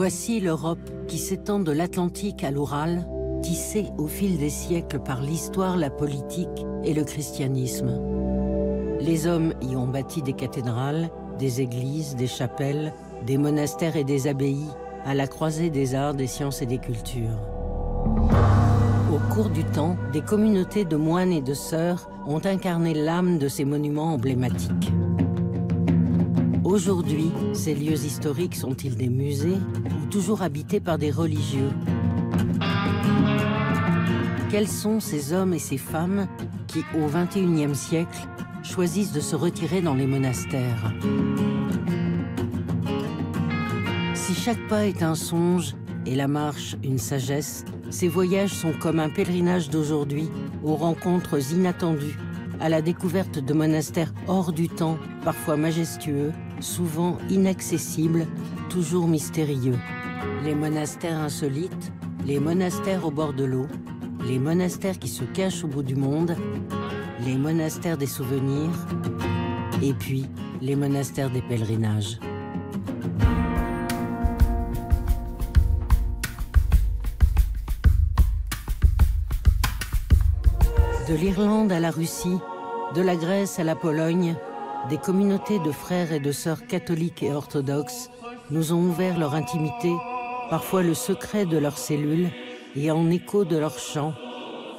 Voici l'Europe qui s'étend de l'Atlantique à l'Oural, tissée au fil des siècles par l'histoire, la politique et le christianisme. Les hommes y ont bâti des cathédrales, des églises, des chapelles, des monastères et des abbayes, à la croisée des arts, des sciences et des cultures. Au cours du temps, des communautés de moines et de sœurs ont incarné l'âme de ces monuments emblématiques. Aujourd'hui, ces lieux historiques sont-ils des musées ou toujours habités par des religieux? Quels sont ces hommes et ces femmes qui, au XXIe siècle, choisissent de se retirer dans les monastères? Si chaque pas est un songe et la marche une sagesse, ces voyages sont comme un pèlerinage d'aujourd'hui aux rencontres inattendues, à la découverte de monastères hors du temps, parfois majestueux, souvent inaccessibles, toujours mystérieux. Les monastères insolites, les monastères au bord de l'eau, les monastères qui se cachent au bout du monde, les monastères des souvenirs, et puis les monastères des pèlerinages. De l'Irlande à la Russie, de la Grèce à la Pologne, des communautés de frères et de sœurs catholiques et orthodoxes nous ont ouvert leur intimité, parfois le secret de leurs cellules et en écho de leurs chants,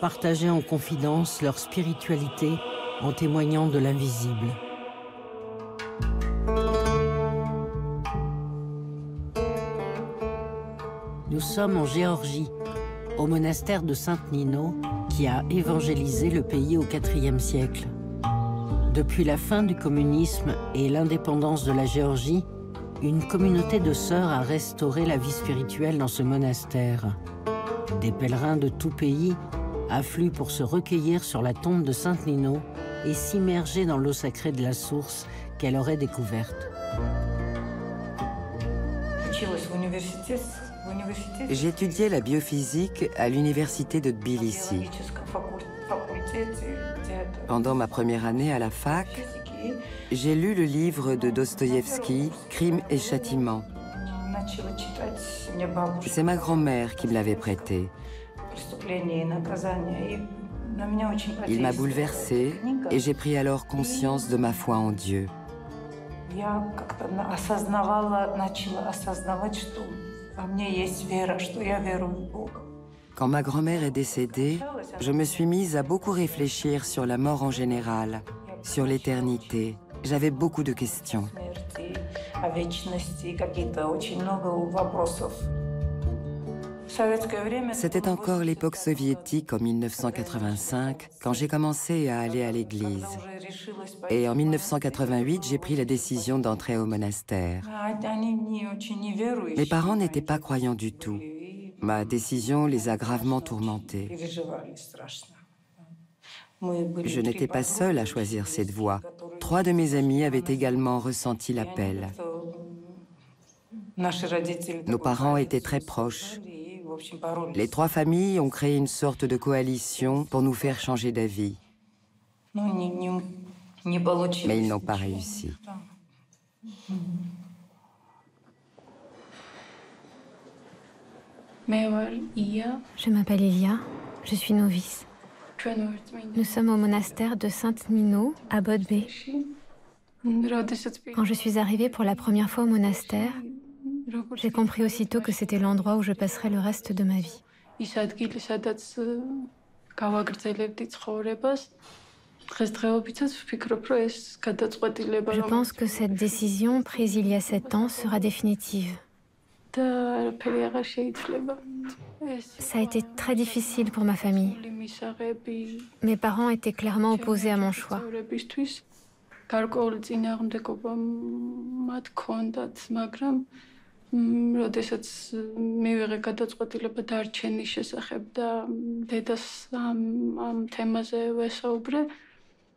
partagé en confidence leur spiritualité en témoignant de l'invisible. Nous sommes en Géorgie, au monastère de Saint-Nino, qui a évangélisé le pays au IVe siècle. Depuis la fin du communisme et l'indépendance de la Géorgie, une communauté de sœurs a restauré la vie spirituelle dans ce monastère. Des pèlerins de tout pays affluent pour se recueillir sur la tombe de Saint-Nino et s'immerger dans l'eau sacrée de la source qu'elle aurait découverte. J'étudiais la biophysique à l'université de Tbilissi. Pendant ma première année à la fac, j'ai lu le livre de Dostoïevski, Crime et châtiment. C'est ma grand-mère qui me l'avait prêté. Il m'a bouleversée et j'ai pris alors conscience de ma foi en Dieu. Quand ma grand-mère est décédée, je me suis mise à beaucoup réfléchir sur la mort en général, sur l'éternité. J'avais beaucoup de questions. C'était encore l'époque soviétique en 1985, quand j'ai commencé à aller à l'église. Et en 1988, j'ai pris la décision d'entrer au monastère. Mes parents n'étaient pas croyants du tout. Ma décision les a gravement tourmentés. Je n'étais pas seule à choisir cette voie. 3 de mes amis avaient également ressenti l'appel. Nos parents étaient très proches. Les 3 familles ont créé une sorte de coalition pour nous faire changer d'avis. Mais ils n'ont pas réussi. Je m'appelle Elia, je suis novice. Nous sommes au monastère de Saint-Nino, à Bodbé. Quand je suis arrivée pour la première fois au monastère, j'ai compris aussitôt que c'était l'endroit où je passerais le reste de ma vie. Je pense que cette décision prise il y a 7 ans sera définitive. Ça a été très difficile pour ma famille. Mes parents étaient clairement opposés à mon choix.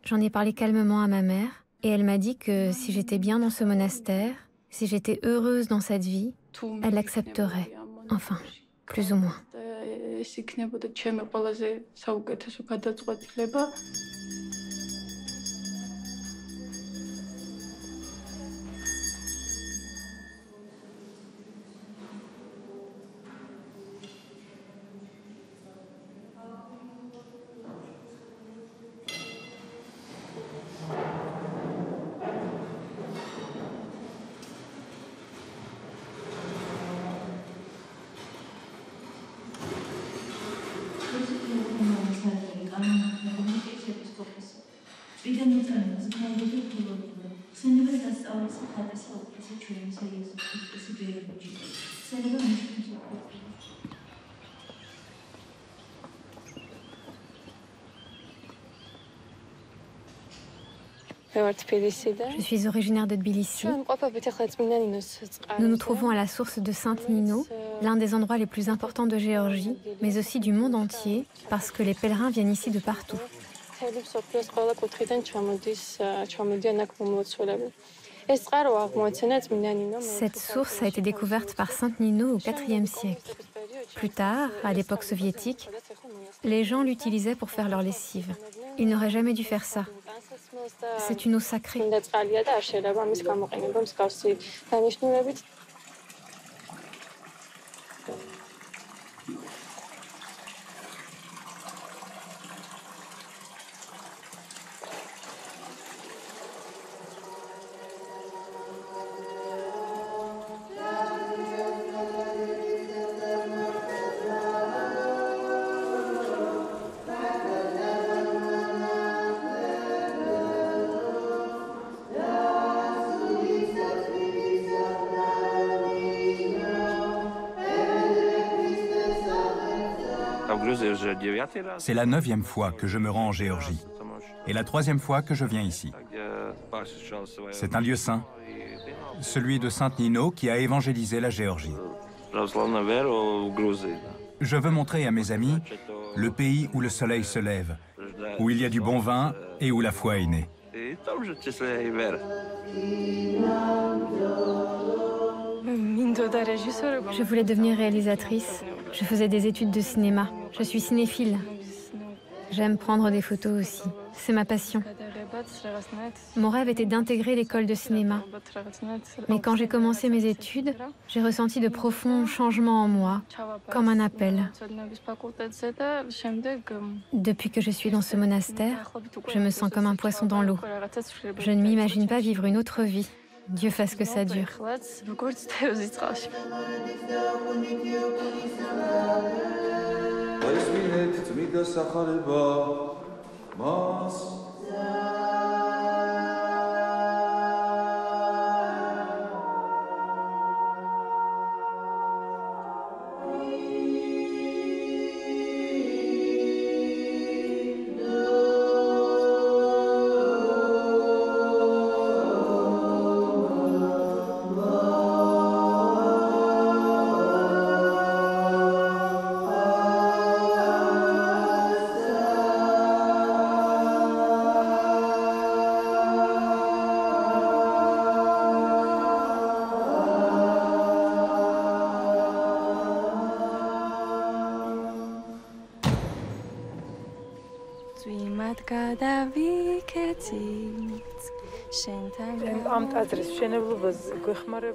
J'en ai parlé calmement à ma mère et elle m'a dit que si j'étais bien dans ce monastère, si j'étais heureuse dans cette vie, elle l'accepterait, enfin, plus ou moins. Je suis originaire de Tbilissi. Nous nous trouvons à la source de Saint-Nino, l'un des endroits les plus importants de Géorgie, mais aussi du monde entier, parce que les pèlerins viennent ici de partout. Cette source a été découverte par Saint-Nino au IVe siècle. Plus tard, à l'époque soviétique, les gens l'utilisaient pour faire leur lessive. Ils n'auraient jamais dû faire ça. C'est une eau sacrée. C'est la 9e fois que je me rends en Géorgie et la 3e fois que je viens ici. C'est un lieu saint, celui de Saint-Nino qui a évangélisé la Géorgie. Je veux montrer à mes amis le pays où le soleil se lève, où il y a du bon vin et où la foi est née. Je voulais devenir réalisatrice. Je faisais des études de cinéma. Je suis cinéphile. J'aime prendre des photos aussi. C'est ma passion. Mon rêve était d'intégrer l'école de cinéma. Mais quand j'ai commencé mes études, j'ai ressenti de profonds changements en moi, comme un appel. Depuis que je suis dans ce monastère, je me sens comme un poisson dans l'eau. Je ne m'imagine pas vivre une autre vie. Dieu fasse que ça dure.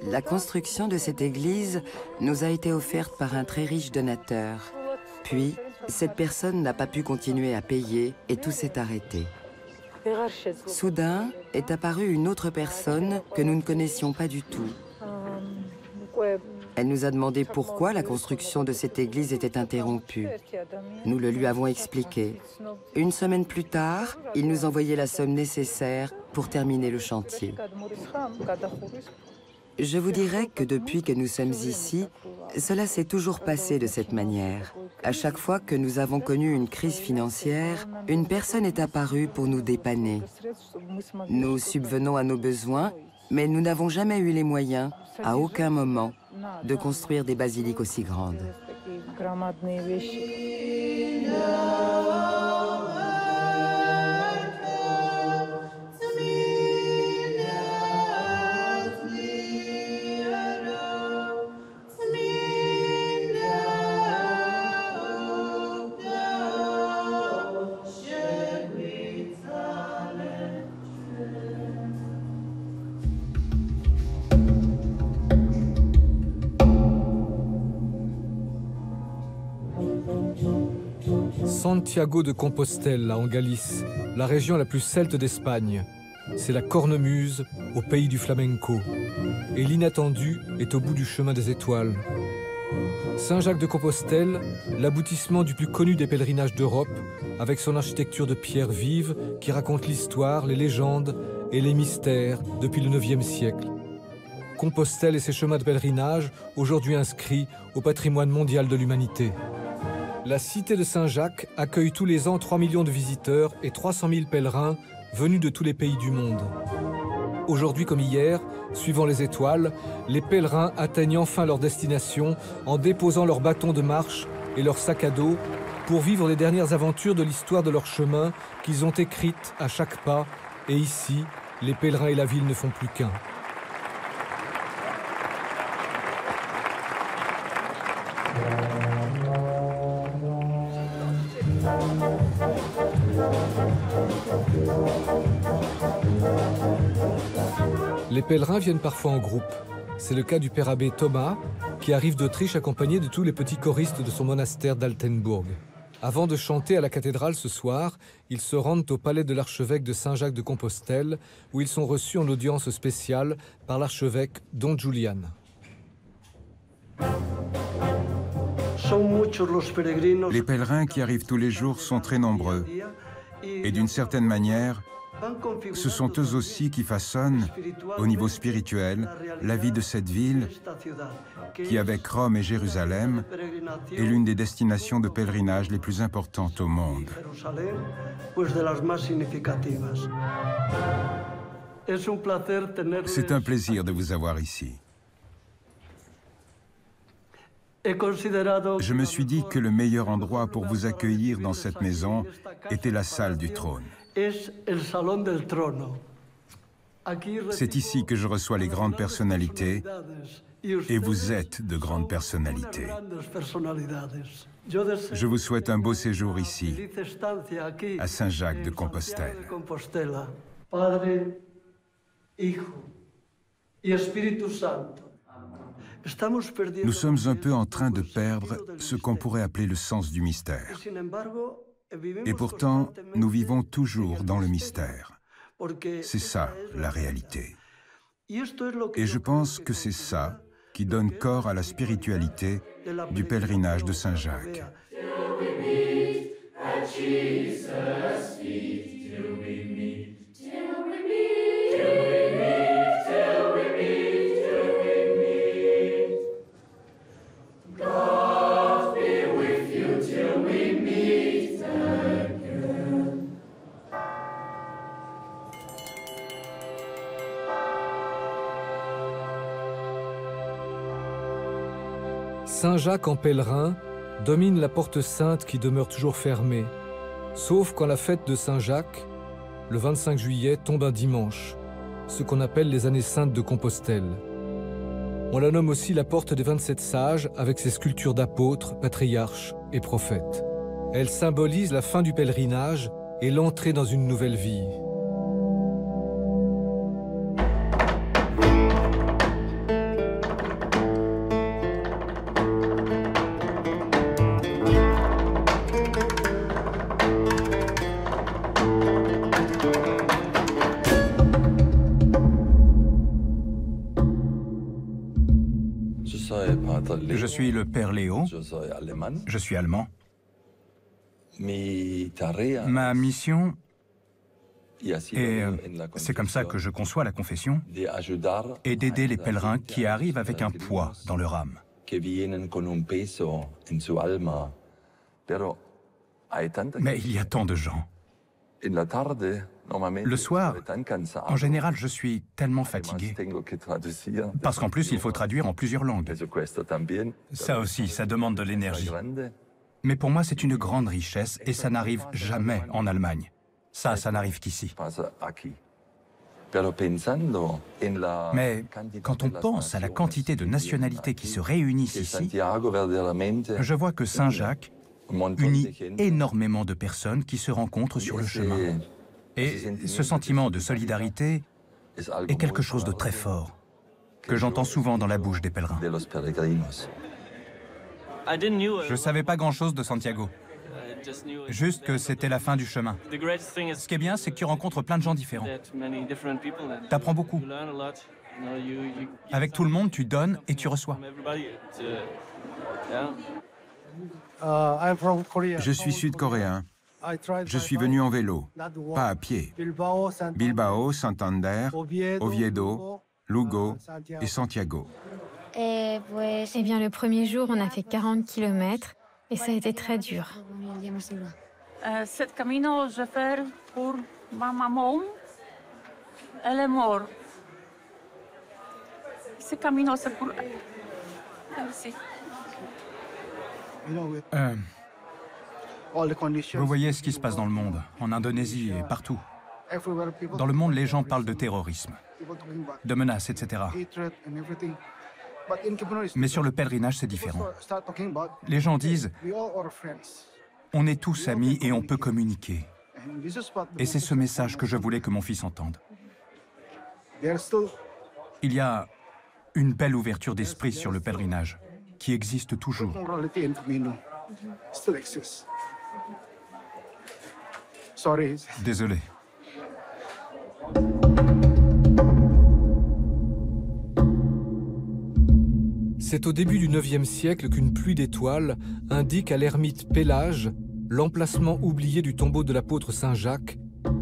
La construction de cette église nous a été offerte par un très riche donateur. Puis, cette personne n'a pas pu continuer à payer et tout s'est arrêté. Soudain est apparue une autre personne que nous ne connaissions pas du tout. Elle nous a demandé pourquoi la construction de cette église était interrompue. Nous le lui avons expliqué. Une semaine plus tard, il nous envoyait la somme nécessaire pour terminer le chantier. Je vous dirais que depuis que nous sommes ici, cela s'est toujours passé de cette manière. À chaque fois que nous avons connu une crise financière, une personne est apparue pour nous dépanner. Nous subvenons à nos besoins, mais nous n'avons jamais eu les moyens, à aucun moment, de construire des basiliques aussi grandes. Santiago de Compostela, en Galice, la région la plus celte d'Espagne. C'est la cornemuse au pays du flamenco. Et l'inattendu est au bout du chemin des étoiles. Saint-Jacques-de-Compostelle, l'aboutissement du plus connu des pèlerinages d'Europe, avec son architecture de pierre vive qui raconte l'histoire, les légendes et les mystères depuis le IXe siècle. Compostelle et ses chemins de pèlerinage, aujourd'hui inscrits au patrimoine mondial de l'humanité. La cité de Saint-Jacques accueille tous les ans 3 millions de visiteurs et 300 000 pèlerins venus de tous les pays du monde. Aujourd'hui comme hier, suivant les étoiles, les pèlerins atteignent enfin leur destination en déposant leurs bâtons de marche et leurs sacs à dos pour vivre les dernières aventures de l'histoire de leur chemin qu'ils ont écrites à chaque pas. Et ici, les pèlerins et la ville ne font plus qu'un. Les pèlerins viennent parfois en groupe. C'est le cas du père abbé Thomas, qui arrive d'Autriche accompagné de tous les petits choristes de son monastère d'Altenburg. Avant de chanter à la cathédrale ce soir, ils se rendent au palais de l'archevêque de Saint-Jacques de Compostelle, où ils sont reçus en audience spéciale par l'archevêque Don Julian. Les pèlerins qui arrivent tous les jours sont très nombreux. Et d'une certaine manière, ce sont eux aussi qui façonnent, au niveau spirituel, la vie de cette ville qui, avec Rome et Jérusalem, est l'une des destinations de pèlerinage les plus importantes au monde. C'est un plaisir de vous avoir ici. Je me suis dit que le meilleur endroit pour vous accueillir dans cette maison était la salle du trône. C'est ici que je reçois les grandes personnalités, et vous êtes de grandes personnalités. Je vous souhaite un beau séjour ici, à Saint-Jacques de Compostelle. Nous sommes un peu en train de perdre ce qu'on pourrait appeler le sens du mystère. Et pourtant, nous vivons toujours dans le mystère. C'est ça, la réalité. Et je pense que c'est ça qui donne corps à la spiritualité du pèlerinage de Saint-Jacques. Saint-Jacques en pèlerin domine la porte sainte qui demeure toujours fermée, sauf quand la fête de Saint-Jacques, le 25 juillet, tombe un dimanche, ce qu'on appelle les années saintes de Compostelle. On la nomme aussi la porte des 27 sages avec ses sculptures d'apôtres, patriarches et prophètes. Elle symbolise la fin du pèlerinage et l'entrée dans une nouvelle vie. Je suis le père Léo, je suis allemand. Ma mission, et c'est comme ça que je conçois la confession, est d'aider les pèlerins qui arrivent avec un poids dans leur âme. Mais il y a tant de gens. Le soir, en général, je suis tellement fatigué. Parce qu'en plus, il faut traduire en plusieurs langues. Ça aussi, ça demande de l'énergie. Mais pour moi, c'est une grande richesse et ça n'arrive jamais en Allemagne. Ça n'arrive qu'ici. Mais quand on pense à la quantité de nationalités qui se réunissent ici, je vois que Saint-Jacques unit énormément de personnes qui se rencontrent sur le chemin. Et ce sentiment de solidarité est quelque chose de très fort, que j'entends souvent dans la bouche des pèlerins. Je ne savais pas grand-chose de Santiago, juste que c'était la fin du chemin. Ce qui est bien, c'est que tu rencontres plein de gens différents. Tu apprends beaucoup. Avec tout le monde, tu donnes et tu reçois. Je suis sud-coréen. Je suis venu en vélo, pas à pied. Bilbao, Santander, Oviedo, Lugo et Santiago. Eh bien, le premier jour, on a fait 40 km et ça a été très dur. Ce camino, je fais pour ma maman. Elle est morte. Ce camino, c'est pour elle. Merci. Vous voyez ce qui se passe dans le monde, en Indonésie et partout. Dans le monde, les gens parlent de terrorisme, de menaces, etc. Mais sur le pèlerinage, c'est différent. Les gens disent « On est tous amis et on peut communiquer ». Et c'est ce message que je voulais que mon fils entende. Il y a une belle ouverture d'esprit sur le pèlerinage, qui existe toujours. Désolé. C'est au début du IXe siècle qu'une pluie d'étoiles indique à l'ermite Pélage l'emplacement oublié du tombeau de l'apôtre Saint Jacques,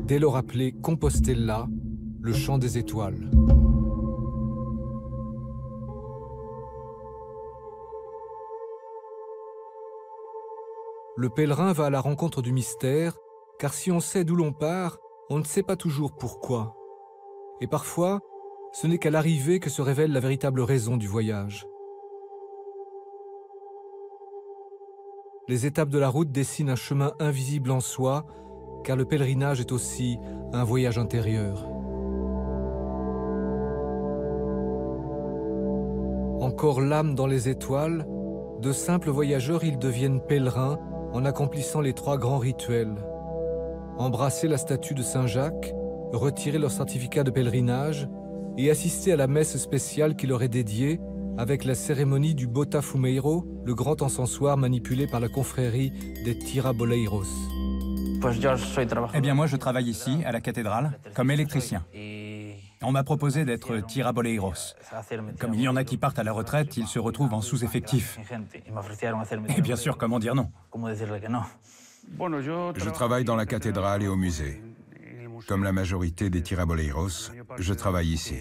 dès lors appelé Compostella, le champ des étoiles. Le pèlerin va à la rencontre du mystère, car si on sait d'où l'on part, on ne sait pas toujours pourquoi. Et parfois, ce n'est qu'à l'arrivée que se révèle la véritable raison du voyage. Les étapes de la route dessinent un chemin invisible en soi, car le pèlerinage est aussi un voyage intérieur. Encore l'âme dans les étoiles, de simples voyageurs, ils deviennent pèlerins en accomplissant les 3 grands rituels. Embrasser la statue de Saint Jacques, retirer leur certificat de pèlerinage et assister à la messe spéciale qui leur est dédiée avec la cérémonie du Botafumeiro, le grand encensoir manipulé par la confrérie des Tiraboleiros. Eh bien, moi, je travaille ici, à la cathédrale, comme électricien. On m'a proposé d'être Tiraboleiros. Comme il y en a qui partent à la retraite, ils se retrouvent en sous-effectif. Et bien sûr, comment dire non? Je travaille dans la cathédrale et au musée. Comme la majorité des Tiraboleiros, je travaille ici.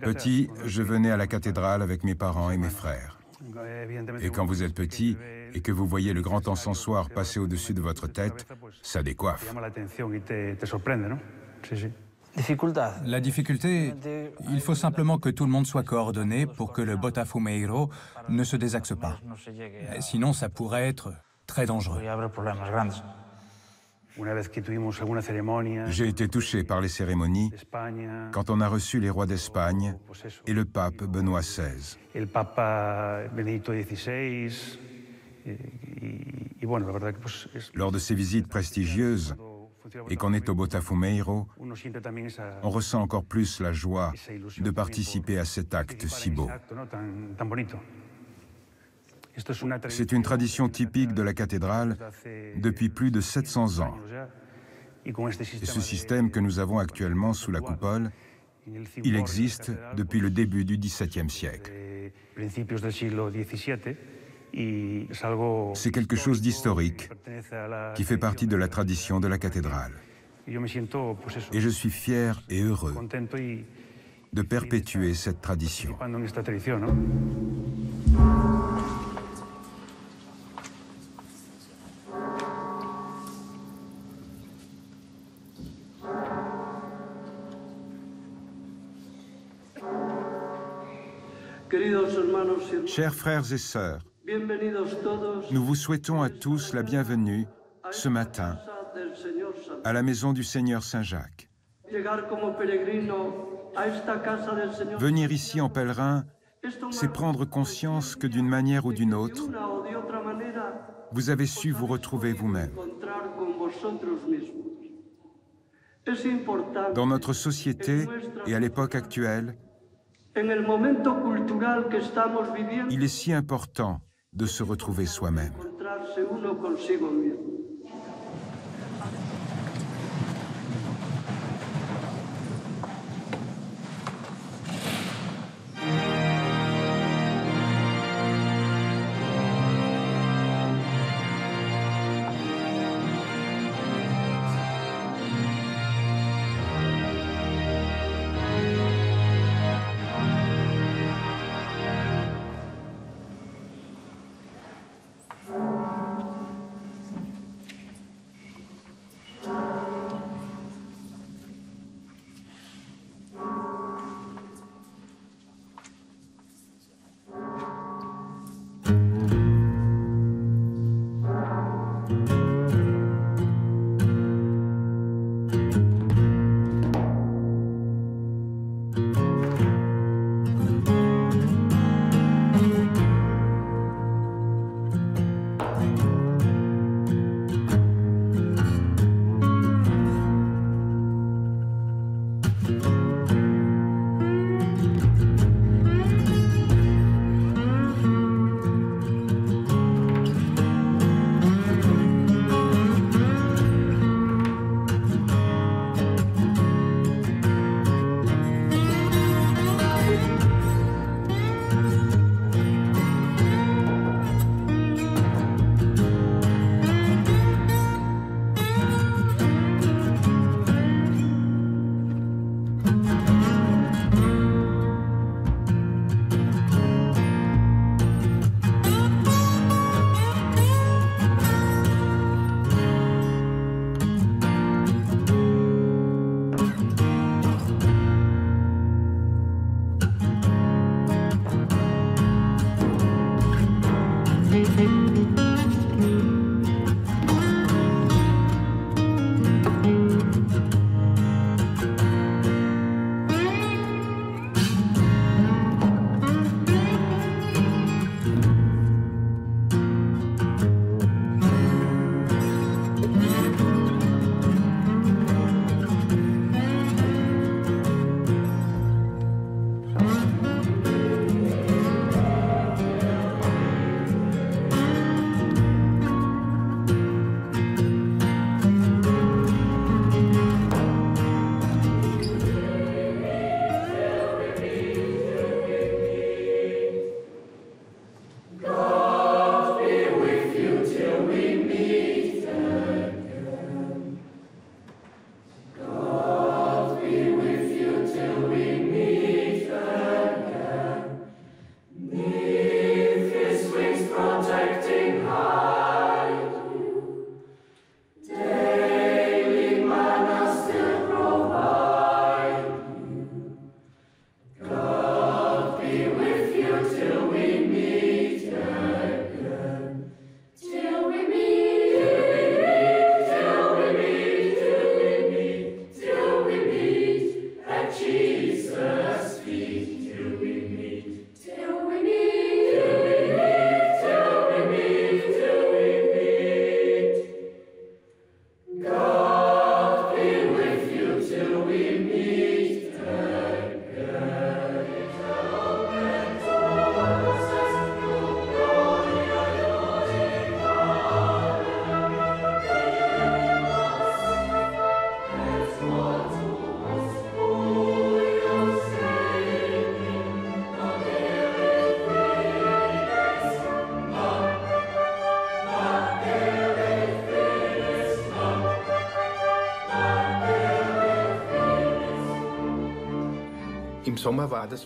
Petit, je venais à la cathédrale avec mes parents et mes frères. Et quand vous êtes petit et que vous voyez le grand encensoir passer au-dessus de votre tête, ça décoiffe. La difficulté, il faut simplement que tout le monde soit coordonné pour que le Botafumeiro ne se désaxe pas. Sinon, ça pourrait être très dangereux. J'ai été touché par les cérémonies quand on a reçu les rois d'Espagne et le pape Benoît XVI. Lors de ces visites prestigieuses, et qu'on est au Botafumeiro, on ressent encore plus la joie de participer à cet acte si beau. C'est une tradition typique de la cathédrale depuis plus de 700 ans. Et ce système que nous avons actuellement sous la coupole, il existe depuis le début du XVIIe siècle. C'est quelque chose d'historique qui fait partie de la tradition de la cathédrale. Et je suis fier et heureux de perpétuer cette tradition. Chers frères et sœurs, nous vous souhaitons à tous la bienvenue ce matin à la maison du Seigneur Saint-Jacques. Venir ici en pèlerin, c'est prendre conscience que d'une manière ou d'une autre, vous avez su vous retrouver vous-même. Dans notre société et à l'époque actuelle, il est si important de se retrouver soi-même.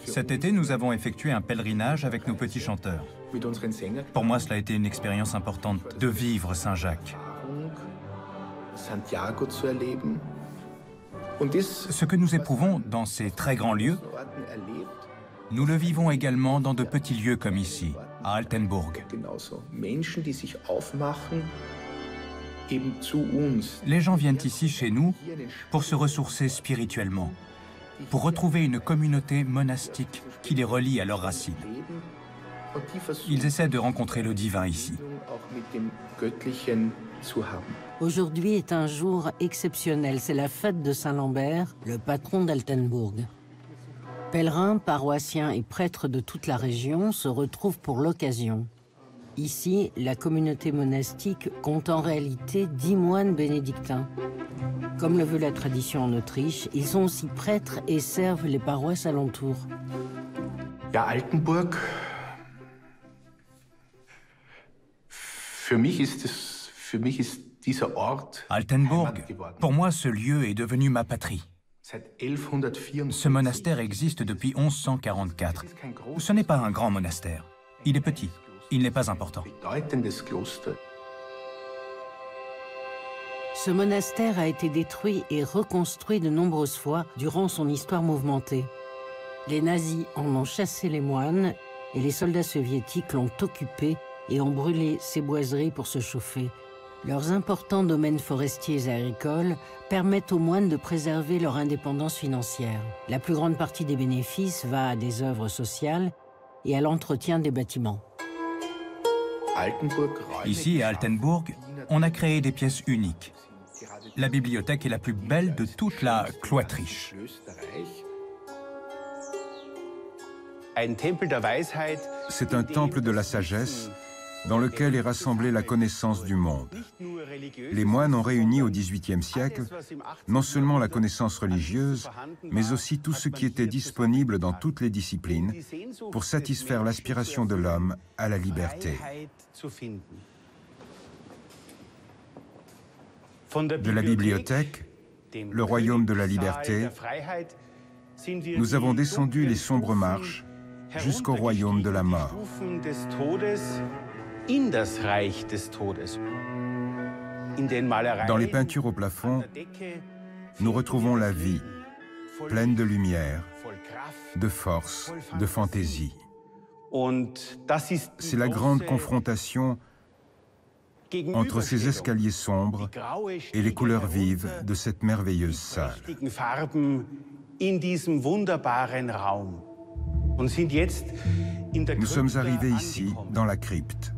Cet été, nous avons effectué un pèlerinage avec nos petits chanteurs. Pour moi, cela a été une expérience importante de vivre Saint-Jacques. Ce que nous éprouvons dans ces très grands lieux, nous le vivons également dans de petits lieux comme ici, à Altenburg. Les gens viennent ici chez nous pour se ressourcer spirituellement, pour retrouver une communauté monastique qui les relie à leurs racines. Ils essaient de rencontrer le divin ici. Aujourd'hui est un jour exceptionnel. C'est la fête de Saint-Lambert, le patron d'Altenburg. Pèlerins, paroissiens et prêtres de toute la région se retrouvent pour l'occasion. Ici, la communauté monastique compte en réalité 10 moines bénédictins. Comme le veut la tradition en Autriche, ils sont aussi prêtres et servent les paroisses alentours. Ja, Altenburg, Altenburg, pour moi, ce lieu est devenu ma patrie. Ce monastère existe depuis 1144. Ce n'est pas un grand monastère. Il est petit. Il n'est pas important. Ce monastère a été détruit et reconstruit de nombreuses fois durant son histoire mouvementée. Les nazis en ont chassé les moines et les soldats soviétiques l'ont occupé et ont brûlé ses boiseries pour se chauffer. Leurs importants domaines forestiers et agricoles permettent aux moines de préserver leur indépendance financière. La plus grande partie des bénéfices va à des œuvres sociales et à l'entretien des bâtiments. Ici, à Altenburg, on a créé des pièces uniques. La bibliothèque est la plus belle de toute la Cloîtriche. C'est un temple de la sagesse dans lequel est rassemblée la connaissance du monde. Les moines ont réuni au XVIIIe siècle non seulement la connaissance religieuse, mais aussi tout ce qui était disponible dans toutes les disciplines pour satisfaire l'aspiration de l'homme à la liberté. De la bibliothèque, le royaume de la liberté, nous avons descendu les sombres marches jusqu'au royaume de la mort. Dans les peintures au plafond, nous retrouvons la vie, pleine de lumière, de force, de fantaisie. C'est la grande confrontation entre ces escaliers sombres et les couleurs vives de cette merveilleuse salle. Nous sommes arrivés ici, dans la crypte.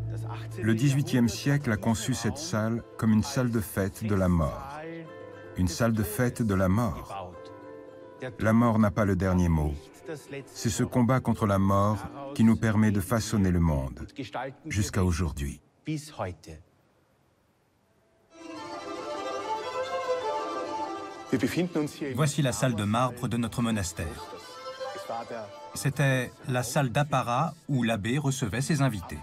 Le XVIIIe siècle a conçu cette salle comme une salle de fête de la mort. Une salle de fête de la mort. La mort n'a pas le dernier mot. C'est ce combat contre la mort qui nous permet de façonner le monde, jusqu'à aujourd'hui. Voici la salle de marbre de notre monastère. C'était la salle d'apparat où l'abbé recevait ses invités.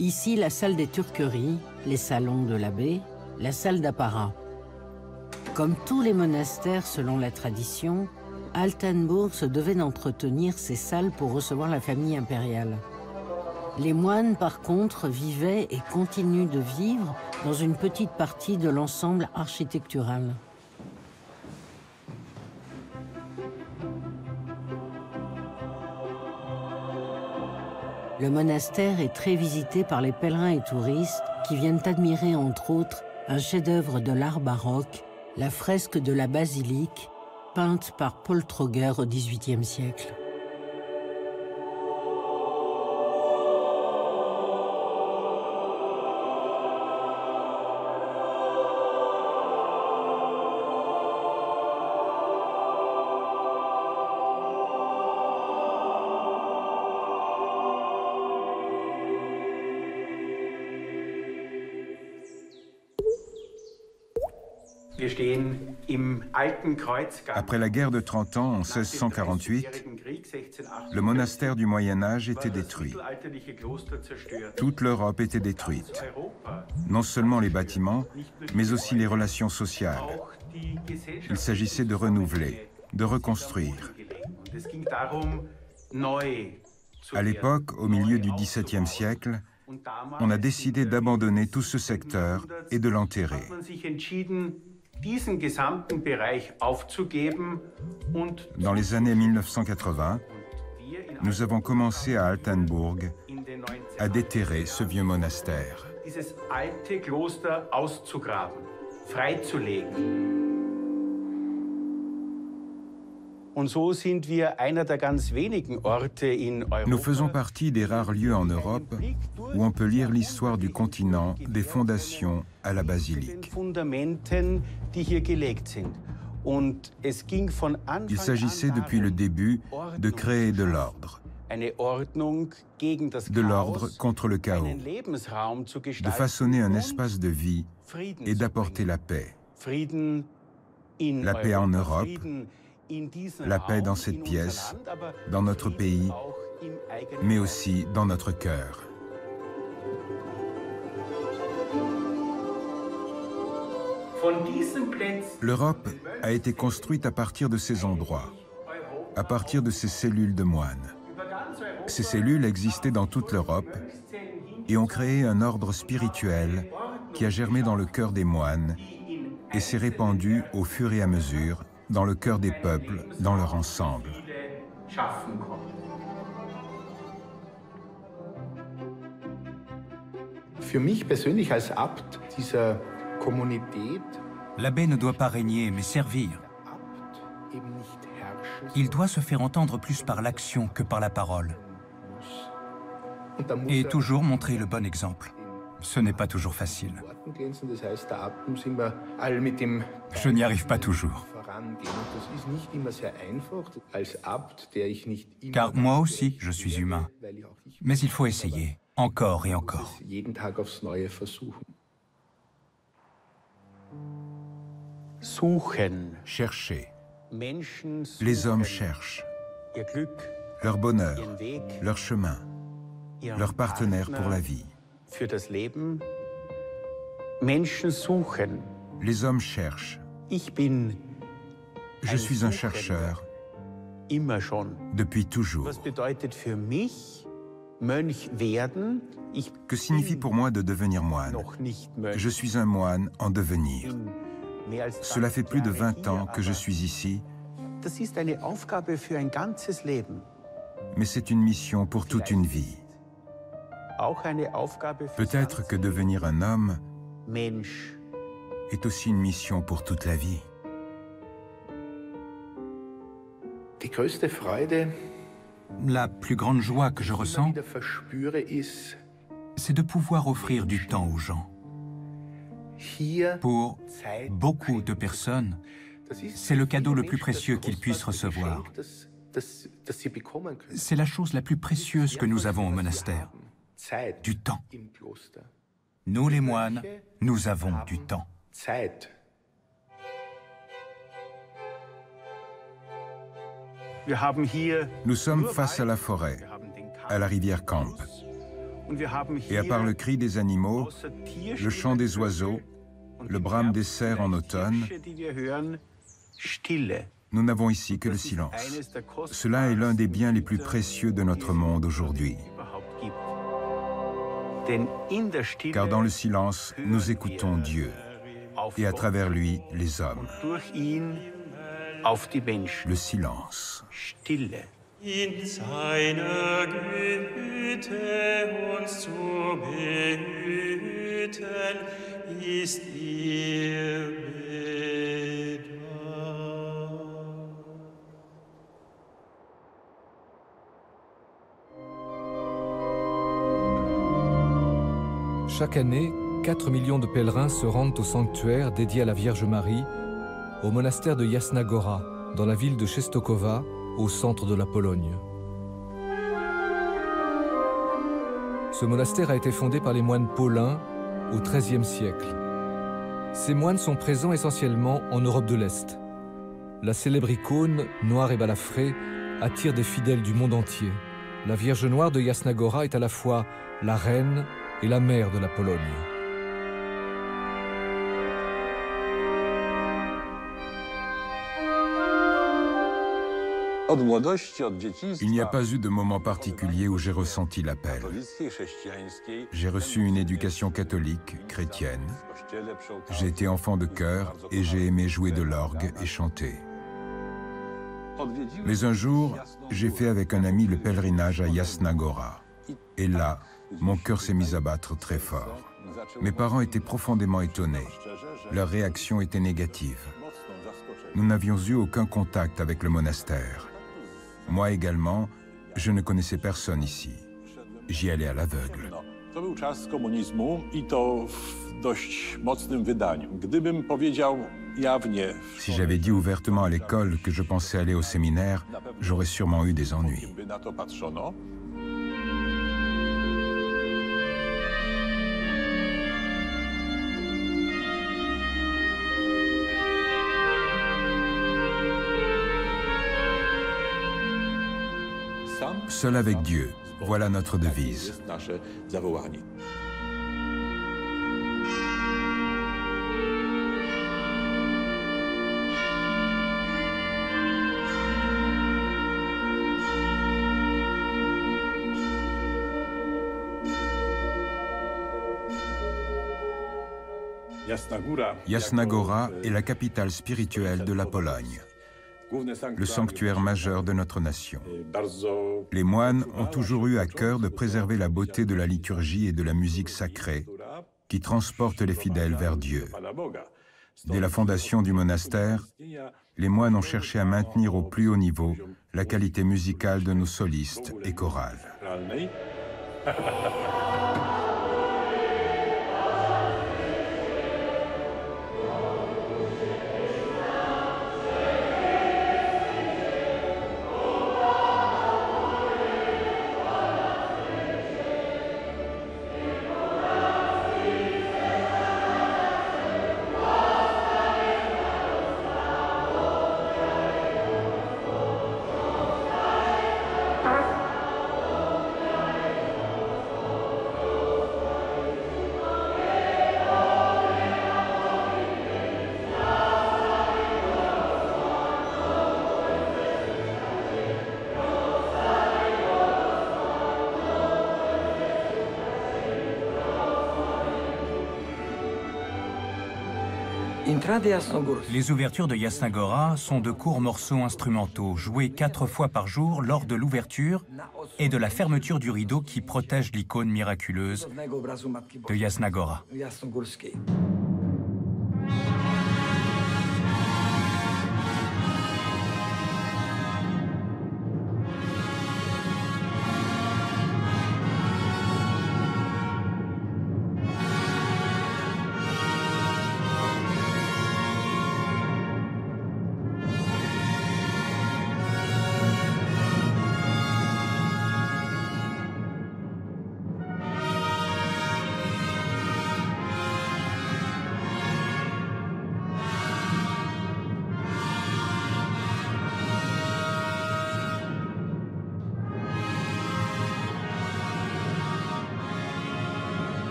Ici, la salle des turqueries, les salons de l'abbé, la salle d'apparat. Comme tous les monastères selon la tradition, Altenbourg se devait d'entretenir ces salles pour recevoir la famille impériale. Les moines, par contre, vivaient et continuent de vivre dans une petite partie de l'ensemble architectural. Le monastère est très visité par les pèlerins et touristes qui viennent admirer, entre autres, un chef-d'œuvre de l'art baroque, la fresque de la basilique, peinte par Paul Troger au XVIIIe siècle. Après la guerre de 30 ans en 1648, le monastère du Moyen-Âge était détruit. Toute l'Europe était détruite. Non seulement les bâtiments, mais aussi les relations sociales. Il s'agissait de renouveler, de reconstruire. À l'époque, au milieu du XVIIe siècle, on a décidé d'abandonner tout ce secteur et de l'enterrer. Dans les années 1980, nous avons commencé à Altenbourg à déterrer ce vieux monastère. Nous faisons partie des rares lieux en Europe où on peut lire l'histoire du continent des fondations à la basilique. Il s'agissait depuis le début de créer de l'ordre. De l'ordre contre le chaos, de façonner un espace de vie et d'apporter la paix. La paix en Europe, la paix dans cette pièce, dans notre pays, mais aussi dans notre cœur. L'Europe a été construite à partir de ces endroits, à partir de ces cellules de moines. Ces cellules existaient dans toute l'Europe et ont créé un ordre spirituel qui a germé dans le cœur des moines et s'est répandu au fur et à mesure dans le cœur des peuples, dans leur ensemble. L'abbé ne doit pas régner, mais servir. Il doit se faire entendre plus par l'action que par la parole. Et toujours montrer le bon exemple. Ce n'est pas toujours facile. Je n'y arrive pas toujours. Car moi aussi, je suis humain. Mais il faut essayer, encore et encore. Chercher. Les hommes cherchent leur bonheur, leur chemin, leur partenaire pour la vie. Les hommes cherchent. Je suis un chercheur depuis toujours. Que signifie pour moi de devenir moine? Je suis un moine en devenir. Cela fait plus de 20 ans que je suis ici, mais c'est une mission pour toute une vie. Peut-être que devenir un homme est aussi une mission pour toute la vie. La plus grande joie que je ressens, c'est de pouvoir offrir du temps aux gens. Pour beaucoup de personnes, c'est le cadeau le plus précieux qu'ils puissent recevoir. C'est la chose la plus précieuse que nous avons au monastère, du temps. Nous les moines, nous avons du temps. Nous sommes face à la forêt, à la rivière Kamp. Et à part le cri des animaux, le chant des oiseaux, le brame des cerfs en automne, nous n'avons ici que le silence. Cela est l'un des biens les plus précieux de notre monde aujourd'hui. Car dans le silence, nous écoutons Dieu, et à travers lui, les hommes. Le silence. In seiner Güte uns zu behüten, ist ihr Bedarf. Chaque année, 4 millions de pèlerins se rendent au sanctuaire dédié à la Vierge Marie, au monastère de Jasna Góra, dans la ville de Czestochowa, au centre de la Pologne. Ce monastère a été fondé par les moines paulins au XIIIe siècle. Ces moines sont présents essentiellement en Europe de l'Est. La célèbre icône, noire et balafrée, attire des fidèles du monde entier. La Vierge Noire de Jasna Góra est à la fois la reine et la mère de la Pologne. Il n'y a pas eu de moment particulier où j'ai ressenti l'appel. J'ai reçu une éducation catholique, chrétienne. J'ai été enfant de chœur et j'ai aimé jouer de l'orgue et chanter. Mais un jour, j'ai fait avec un ami le pèlerinage à Jasna Góra. Et là, mon cœur s'est mis à battre très fort. Mes parents étaient profondément étonnés. Leur réaction était négative. Nous n'avions eu aucun contact avec le monastère. Moi également, je ne connaissais personne ici. J'y allais à l'aveugle. Si j'avais dit ouvertement à l'école que je pensais aller au séminaire, j'aurais sûrement eu des ennuis. Seul avec Dieu, voilà notre devise. Jasna Góra est la capitale spirituelle de la Pologne, le sanctuaire majeur de notre nation. Les moines ont toujours eu à cœur de préserver la beauté de la liturgie et de la musique sacrée qui transportent les fidèles vers Dieu. Dès la fondation du monastère, les moines ont cherché à maintenir au plus haut niveau la qualité musicale de nos solistes et chorales. Les ouvertures de Jasna Gora sont de courts morceaux instrumentaux, joués 4 fois par jour lors de l'ouverture et de la fermeture du rideau qui protège l'icône miraculeuse de Jasna Gora.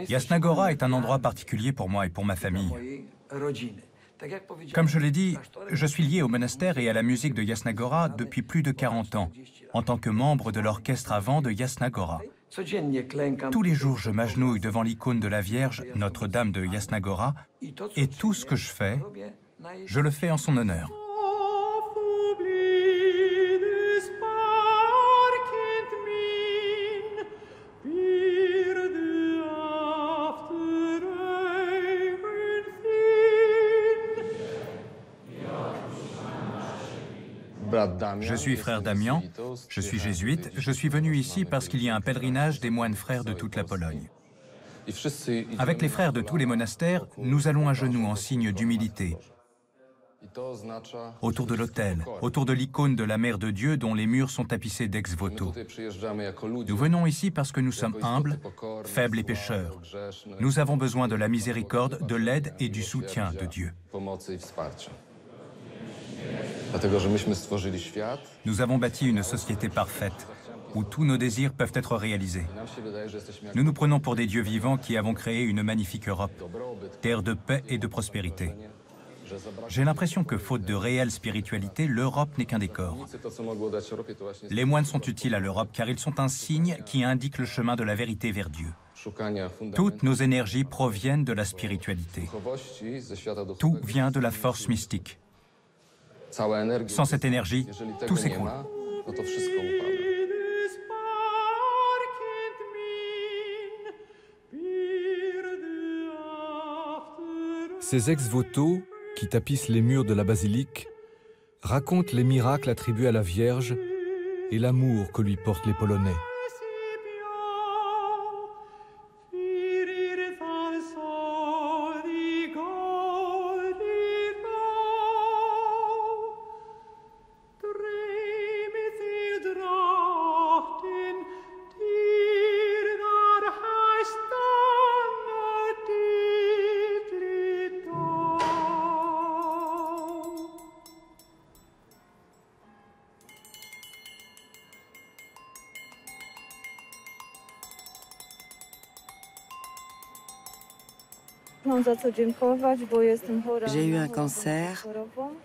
Jasna Gora est un endroit particulier pour moi et pour ma famille. Comme je l'ai dit, je suis lié au monastère et à la musique de Jasna Gora depuis plus de 40 ans, en tant que membre de l'orchestre à vent de Jasna Gora. Tous les jours, je m'agenouille devant l'icône de la Vierge, Notre-Dame de Jasna Gora, et tout ce que je fais, je le fais en son honneur. Je suis frère Damian, je suis jésuite, je suis venu ici parce qu'il y a un pèlerinage des moines frères de toute la Pologne. Avec les frères de tous les monastères, nous allons à genoux en signe d'humilité, autour de l'autel, autour de l'icône de la Mère de Dieu dont les murs sont tapissés d'ex-voto. Nous venons ici parce que nous sommes humbles, faibles et pécheurs. Nous avons besoin de la miséricorde, de l'aide et du soutien de Dieu. Nous avons bâti une société parfaite, où tous nos désirs peuvent être réalisés. Nous nous prenons pour des dieux vivants qui avons créé une magnifique Europe, terre de paix et de prospérité. J'ai l'impression que, faute de réelle spiritualité, l'Europe n'est qu'un décor. Les moines sont utiles à l'Europe car ils sont un signe qui indique le chemin de la vérité vers Dieu. Toutes nos énergies proviennent de la spiritualité. Tout vient de la force mystique. Sans cette énergie, tout s'écroule. Ces ex-voto, qui tapissent les murs de la basilique, racontent les miracles attribués à la Vierge et l'amour que lui portent les Polonais. J'ai eu un cancer,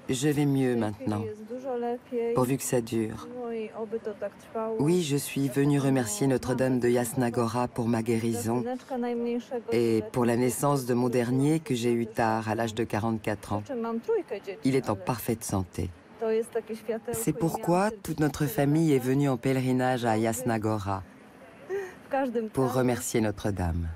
je vais mieux maintenant, pourvu que ça dure. Oui, je suis venue remercier Notre-Dame de Jasna Gora pour ma guérison et pour la naissance de mon dernier que j'ai eu tard, à l'âge de 44 ans. Il est en parfaite santé. C'est pourquoi toute notre famille est venue en pèlerinage à Jasna Gora pour remercier Notre-Dame.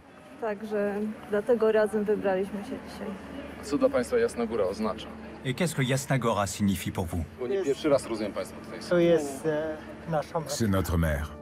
Et qu'est-ce que Jasna Gora signifie pour vous? C'est notre mère.